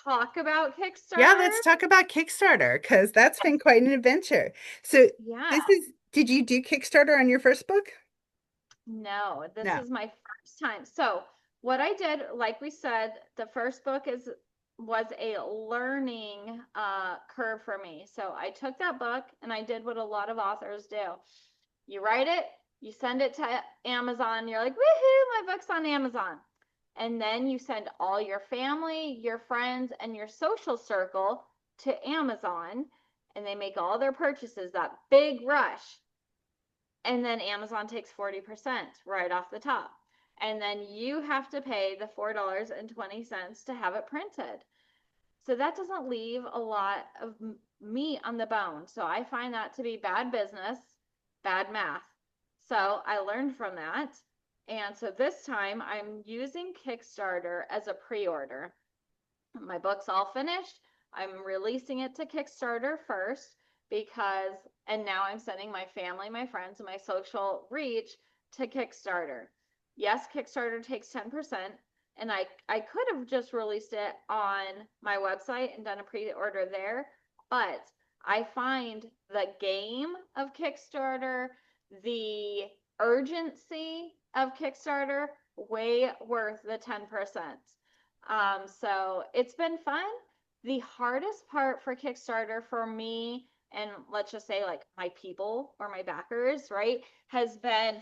talk about Yeah, Kickstarter? let's talk about Kickstarter because that's been quite an adventure. So Yeah. did you do Kickstarter on your first book? No, this No. is my first time. So, what I did, like we said, the first book is was a learning curve for me. So, I took that book and I did what a lot of authors do. You write it, you send it to Amazon, you're like, "Woohoo, my book's on Amazon." And then you send all your family, your friends, and your social circle to Amazon, and they make all their purchases that big rush, and then Amazon takes 40% right off the top. And then you have to pay the $4.20 to have it printed. So that doesn't leave a lot of meat on the bone. So I find that to be bad business, bad math. So I learned from that. And so this time I'm using Kickstarter as a pre order. My book's all finished. I'm releasing it to Kickstarter first because, and now I'm sending my family, my friends, and my social reach to Kickstarter. Yes, Kickstarter takes 10%, and I could have just released it on my website and done a pre-order there, but I find the game of Kickstarter, the urgency of Kickstarter way worth the 10%. So it's been fun. The hardest part for Kickstarter for me, and let's just say like my people or my backers, right, has been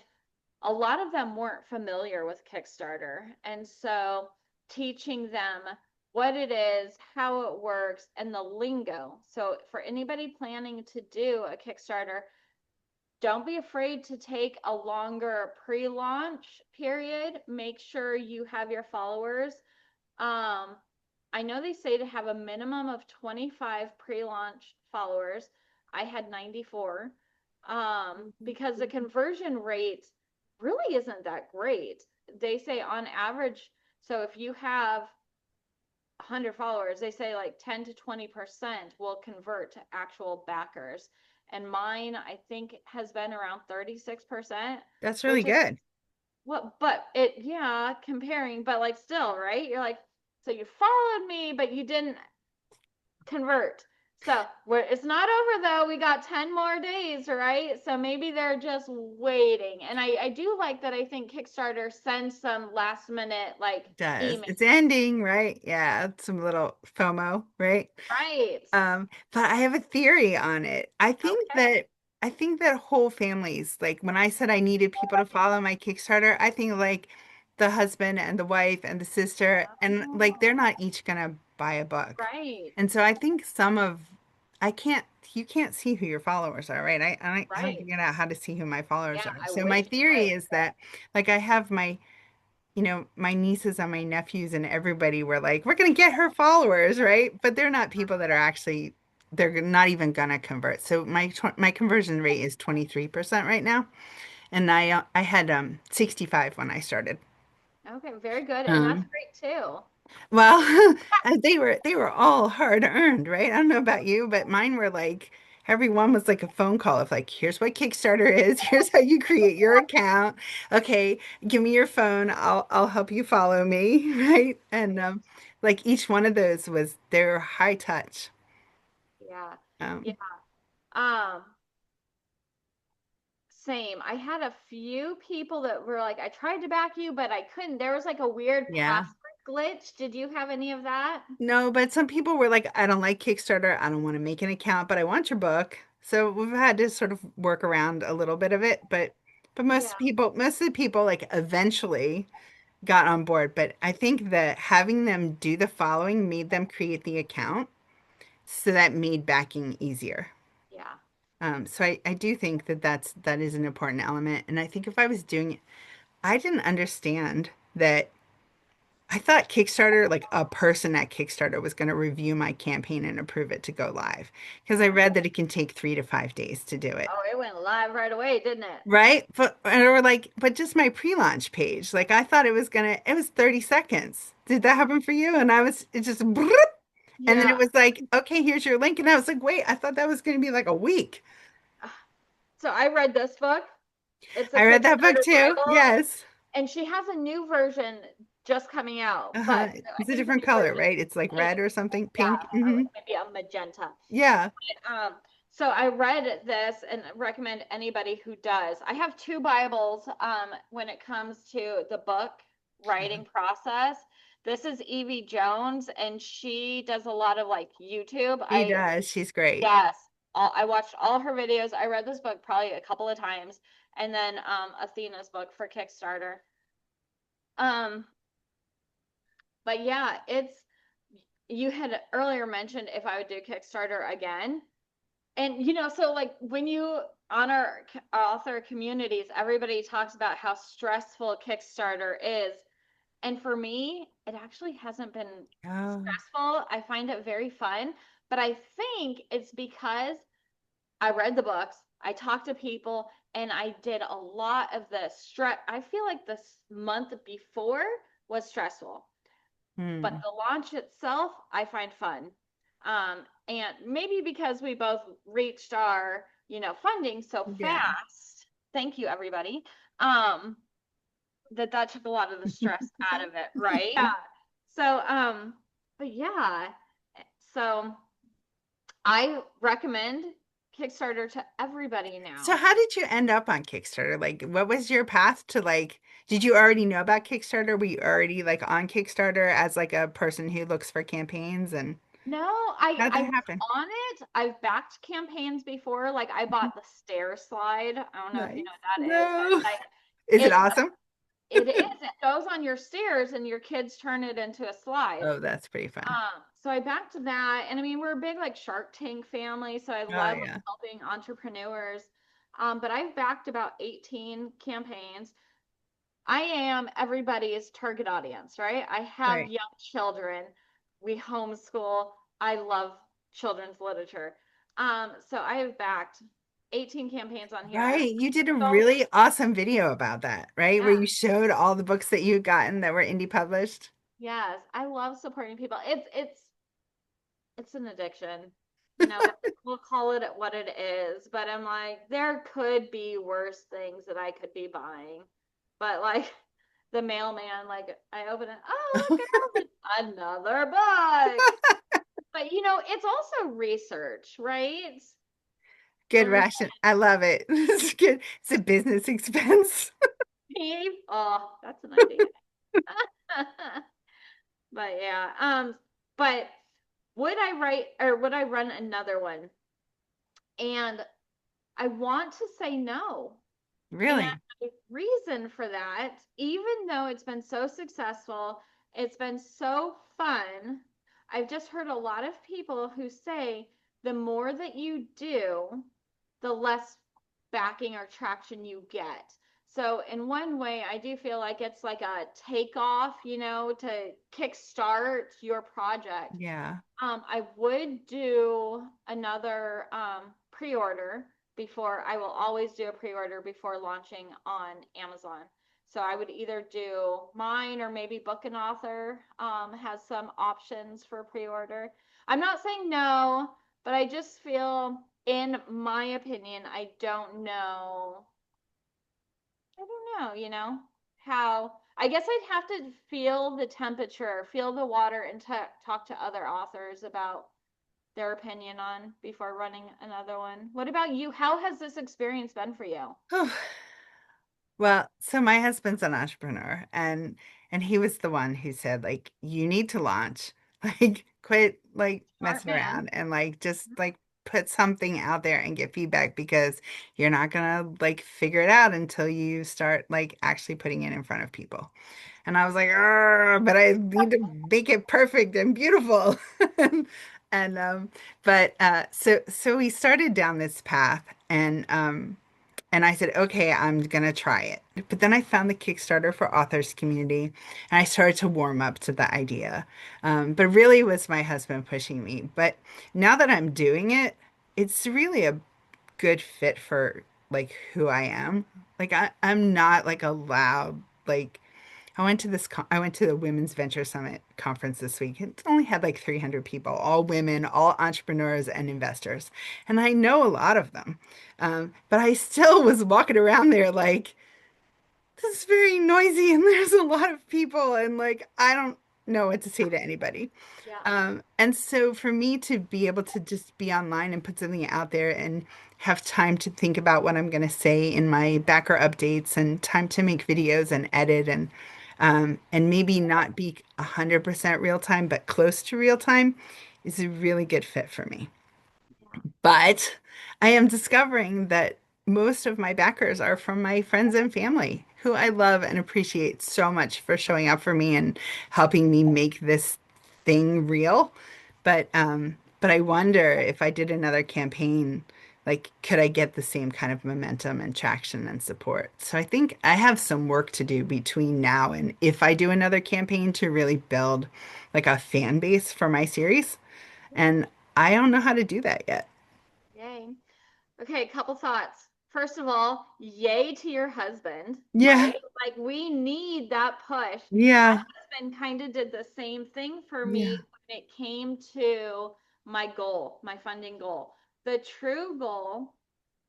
a lot of them weren't familiar with Kickstarter. And so teaching them what it is, how it works, and the lingo. So for anybody planning to do a Kickstarter, don't be afraid to take a longer pre-launch period. Make sure you have your followers. um, I know they say to have a minimum of 25 pre-launch followers. I had 94. Because the conversion rate really isn't that great. They say on average, so if you have 100 followers, they say like 10 to 20% will convert to actual backers. And mine, I think, has been around 36%, That's really which is good. what, but it, yeah, comparing, but like still, right? You're like, so you followed me, but you didn't convert. So it's not over though. We got 10 more days, right? So maybe they're just waiting. And I do like that. I think Kickstarter sends some last minute like Does. email. It's ending, right? Yeah, some little FOMO, right? Right. But I have a theory on it. Okay. I think that whole families, like when I said I needed people to follow my Kickstarter, I think like the husband and the wife and the sister, and like they're Oh, not each gonna buy a book. right. And so I think some of I can't you can't see who your followers are, right? I haven't Right. figured out how to see who my followers Yeah, are. I So my wish you theory would. is that like I have my my nieces and my nephews and everybody were like, we're going to get her followers, right? But they're not people that are actually, they're not even going to convert. So my conversion rate is 23% right now. And I had 65 when I started. Okay, very good. And that's Um, great too. well, they were all hard earned, right? I don't know about you, but mine were like every one was like a phone call of like, here's what Kickstarter is, here's how you create your account. Okay, give me your phone. I'll help you follow me, right? And Right. like each one of those was they're high touch. Yeah. Yeah. Um, Um, Same. I had a few people that were like, I tried to back you, but I couldn't. There was like a weird yeah. password glitch. Did you have any of that? No, but some people were like, I don't like Kickstarter. I don't want to make an account, but I want your book. So we've had to sort of work around a little bit of it, but Yeah. most of the people like eventually got on board. But I think that having them do the following made them create the account, so that made backing easier. Yeah. So I do think that that is an important element. And I think if I was doing it, I didn't understand that I thought Kickstarter, like a person at Kickstarter was going to review my campaign and approve it to go live because I read that it can take 3 to 5 days to do it. Oh, it went live right away, didn't it? Right? Or like, but just my pre-launch page. Like I thought it was 30 seconds. Did that happen for you? And it just, bloop, and then it Yeah. was like, okay, here's your link. And I was like, wait, I thought that was going to be like a week. So I read this book. It's a I read that book Kickstarter too. Bible, Yes. and she has a new version just coming out, but Uh-huh. I It's a think different people are color, just right? It's like pink. red or something, Yeah, pink. like Hmm. maybe a magenta. Yeah. So I read this and recommend anybody who does. I have two Bibles when it comes to the book writing process. This is Evie Jones, and she does a lot of like YouTube. She does. She's great. Yes, I watched all her videos. I read this book probably a couple of times, and then Athena's book for Kickstarter. Um, but yeah, it's you had earlier mentioned if I would do Kickstarter again. And so like when you on our author communities, everybody talks about how stressful Kickstarter is. And for me, it actually hasn't been Oh, stressful. I find it very fun, but I think it's because I read the books, I talked to people, and I did a lot of the stress. I feel like this month before was stressful, but hmm. the launch itself I find fun. And maybe because we both reached our, funding so Yeah. fast. Thank you, everybody. Um, that took a lot of the stress out of it, right? Yeah. So, but yeah, so I recommend Kickstarter to everybody So now. how did you end up on Kickstarter? Like, what was your path to like, did you already know about Kickstarter? Were you already like on Kickstarter as like a person who looks for campaigns and No, how'd I that was happen? on it. I've backed campaigns before. Like I bought the stair slide. I don't know if you Nice. know what that is, No. but like Is it it awesome? it is. It goes on your stairs and your kids turn it into a slide. Oh, that's pretty fun. So I backed that, and I mean we're a big like Shark Tank family, so I Oh love like yeah. helping entrepreneurs. But I've backed about 18 campaigns. I am everybody's target audience, right? I have Right. young children. We homeschool. I love children's literature. So I have backed 18 campaigns on here. And Right. You did a so, really awesome video about that, right? Where yeah, you showed all the books that you had gotten that were indie published. yes, I love supporting people. It's an addiction. We'll call it what it is, but I'm like, there could be worse things that I could be buying. But like the mailman, like I open it, oh look, I opened another book. But it's also research, right? Good When we ration. I love it. It's good. It's a business expense. Steve, oh, that's an idea. But yeah, but would I write or would I run another one? And I want to say no. And Really? the reason for that, even though it's been so successful, it's been so fun. I've just heard a lot of people who say the more that you do, the less backing or traction you get. So, in one way, I do feel like it's like a takeoff, to kickstart your project. Yeah. I would do another pre-order before. I will always do a pre-order before launching on Amazon. So I would either do mine or maybe Book an Author has some options for pre-order. I'm not saying no, but I just feel, in my opinion, I don't know, how I guess I'd have to feel the temperature, feel the water, and talk to other authors about their opinion on before running another one. What about you? How has this experience been for you? Well, so my husband's an entrepreneur and he was the one who said like you need to launch. Like quit like Smart messing man. around and like just like put something out there and get feedback because you're not gonna like figure it out until you start like actually putting it in front of people. And I was like, "Arr, but I need to make it perfect and beautiful." And but so we started down this path and I said, okay, I'm gonna try it. But then I found the Kickstarter for Authors Community, and I started to warm up to the idea. But really, it was my husband pushing me. But now that I'm doing it, it's really a good fit for like who I am. Like I'm not like a loud like I went to the Women's Venture Summit conference this week. It only had like 300 people, all women, all entrepreneurs and investors. And I know a lot of them. But I still was walking around there like, this is very noisy and there's a lot of people and like I don't know what to say to anybody. Yeah. And so for me to be able to just be online and put something out there and have time to think about what I'm going to say in my backer updates and time to make videos and edit and maybe not be 100% real time, but close to real time is a really good fit for me. But I am discovering that most of my backers are from my friends and family who I love and appreciate so much for showing up for me and helping me make this thing real. But I wonder if I did another campaign, like could I get the same kind of momentum and traction and support? So I think I have some work to do between now and if I do another campaign to really build like a fan base for my series. And I don't know how to do that yet. Yay. Okay, couple thoughts. First of all, yay to your husband, Yeah. right? Like we need that push. My Yeah. husband kind of did the same thing for me Yeah. when it came to my goal, my funding goal. The true goal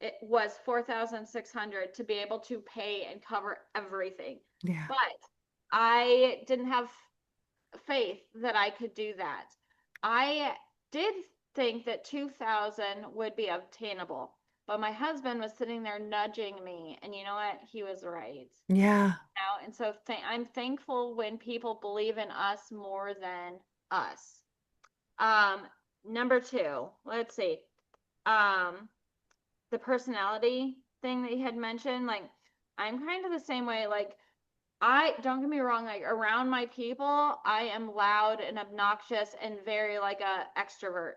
it was 4,600 to be able to pay and cover everything. Yeah. But I didn't have faith that I could do that. I did think that 2,000 would be obtainable, but my husband was sitting there nudging me, and you know what? He was right. Yeah. And so I'm thankful when people believe in us more than us. Um, Number two, let's see. Um, the personality thing that you had mentioned, like I'm kind of the same way. Like I don't get me wrong, like around my people, I am loud and obnoxious and very like a extrovert.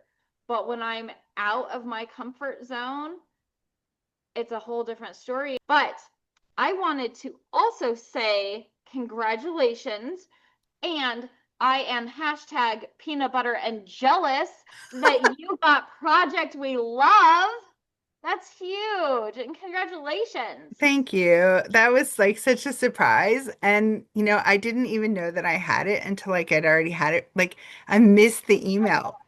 But when I'm out of my comfort zone, it's a whole different story. But I wanted to also say congratulations and I am hashtag peanut butter and jealous that you got Project We Love. That's huge. And congratulations. Thank you. That was like such a surprise. And, I didn't even know that I had it until like I'd already had it. Like I missed the email.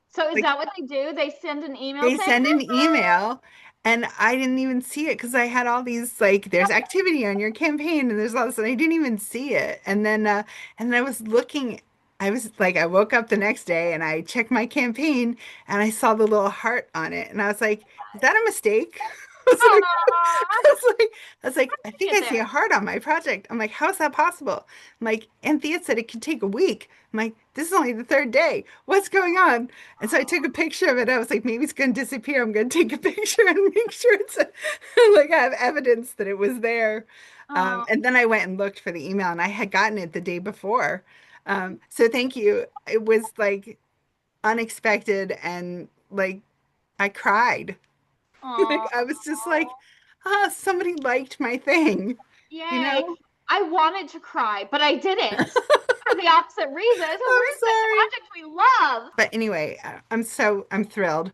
So is Like that what they do? They send an email they saying, send an email and I didn't even see it because I had all these like there's activity on your campaign and there's all this and I didn't even see it. And I was looking I was like I woke up the next day and I checked my campaign and I saw the little heart on it and I was like, is that a mistake? I was like, "Aw, I think get I see a there." heart on my project. I'm like, how is that possible? I'm like, Anthea said it could take a week. I'm like, this is only the third day. What's going on? And so I took a picture of it. I was like, maybe it's going to disappear. I'm going to take a picture and make sure it's like I have evidence that it was there. Oh, And then I went and looked for the email and I had gotten it the day before. So thank you. It was like unexpected and like I cried. Like oh, I was just like, ah, somebody liked my thing, you yay. know? I wanted to cry, but I didn't for the opposite reason. I said, I'm where's the sorry. project we love? But anyway, I'm thrilled.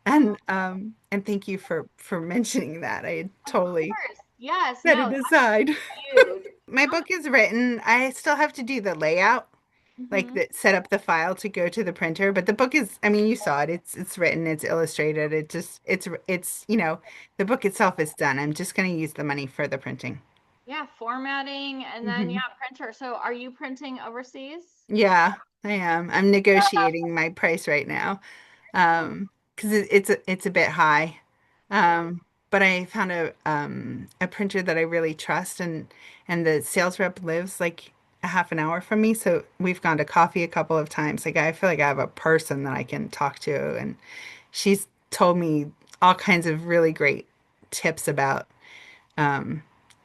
Oh, And thank you for mentioning that. I had of totally course. Yes, set no, it that's aside. huge. My book is written. I still have to do the layout, like Mm-hmm. that set up the file to go to the printer, but the book is, I mean, you saw it. It's written, it's illustrated. It's the book itself is done. I'm just going to use the money for the printing. Yeah, formatting and then, Hmm. yeah, printer. So are you printing overseas? Yeah, I am. I'm negotiating my price right now. Because it's a bit high. Yeah, But I found a printer that I really trust and the sales rep lives like a half an hour from me. So we've gone to coffee a couple of times. Like I feel like I have a person that I can talk to and she's told me all kinds of really great tips about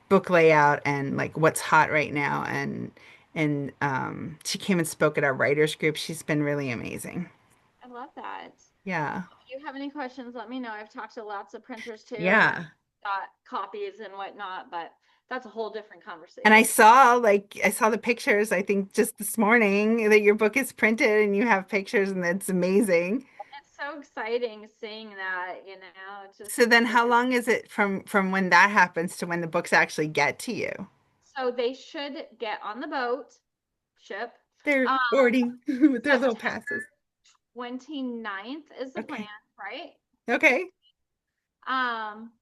book layout and like what's hot right now and she came and spoke at our writers group. She's been really amazing. I love that. Yeah. If you have any questions, let me know. I've talked to lots of printers too, and Yeah. got copies and whatnot, but that's a whole different And conversation. I saw the pictures, I think just this morning that your book is printed and you have pictures and that's amazing. It's so exciting seeing that, you know, it's just So then how long is it from when that happens to when the books actually get to you? so they should get on the boat, ship. They're Um, boarding with their little September passes. 29th is the plan, Okay. right? Okay. Um,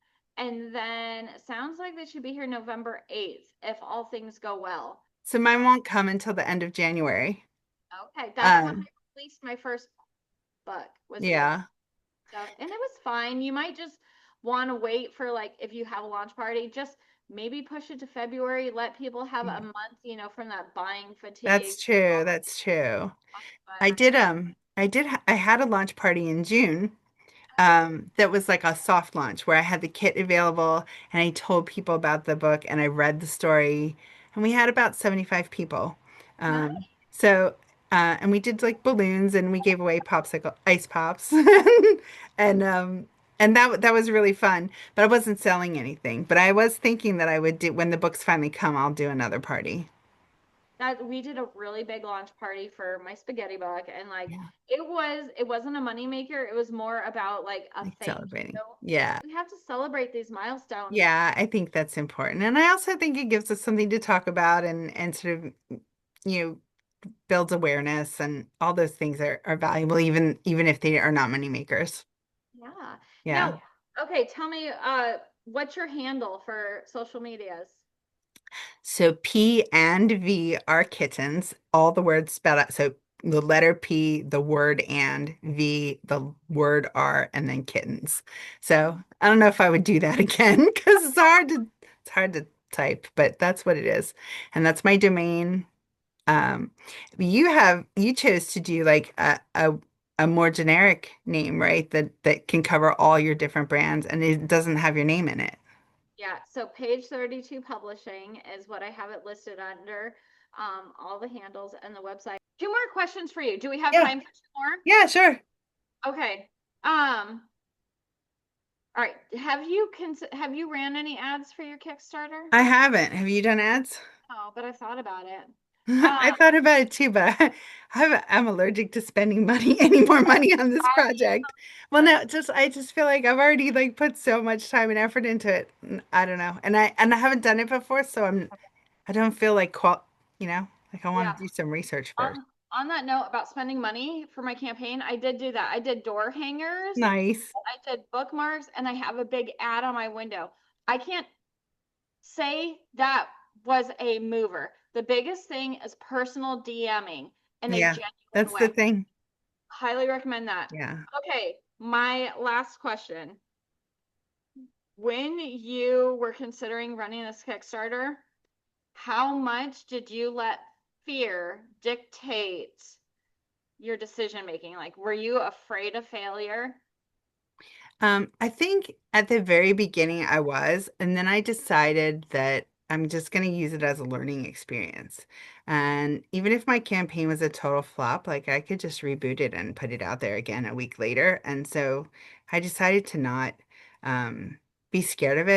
And then it sounds like they should be here November 8th if all things go well. So mine won't come until the end of January. Okay, that's when Um, I released my first book was here. yeah, So, and it was fine. You might just want to wait for like if you have a launch party, just maybe push it to February, let people have a month, from that buying fatigue. that's true. That's true. But I had a launch party in June. That was like a soft launch where I had the kit available and I told people about the book and I read the story and we had about 75 people. nice. So and we did like balloons and we gave away popsicle ice pops and that was really fun, but I wasn't selling anything. But I was thinking that I would do when the books finally come, I'll do another party. That we did a really big launch party for my spaghetti book and like Yeah, it wasn't a money maker. It was more about like a like thank celebrating. you. Yeah. We have to celebrate these milestones. Yeah, I think that's important. And I also think it gives us something to talk about and sort of, you know, builds awareness and all those things are valuable even if they are not money makers. Yeah. Yeah. Now, okay, tell me what's your handle for social medias? So P and V are kittens, all the words spelled out. So the letter P, the word and V, the word R, and then kittens. So I don't know if I would do that again because it's hard to type, but that's what it is. And that's my domain. Um, you chose to do like a more generic name, right? That can cover all your different brands and it doesn't have your name in it. Yeah, so page 32 publishing is what I have it listed under, all the handles and the website. Two more questions for you. Do we have Yeah. time for two more? Yeah, sure. Okay. All right. Have you ran any ads for your Kickstarter? I haven't. Have you done ads? No, but I thought about it. I thought about it too, but I'm allergic to spending money, any more money on this Are you? project. Well, no, just I just feel like I've already like put so much time and effort into it. I don't know, and I haven't done it before, so I don't feel like like I want Yeah. to do some research first. On that note about spending money for my campaign, I did do that. I did door hangers, Nice. I did bookmarks, and I have a big ad on my window. I can't say that was a mover. The biggest thing is personal DMing in a Yeah, genuine that's the way. thing. Highly recommend that. Yeah. Okay, my last question. When you were considering running this Kickstarter, how much did you let fear dictate your decision making? Like, were you afraid of failure? I think at the very beginning I was, and then I decided that I'm just going to use it as a learning experience. And even if my campaign was a total flop, like I could just reboot it and put it out there again a week later. And so I decided to not be scared of it.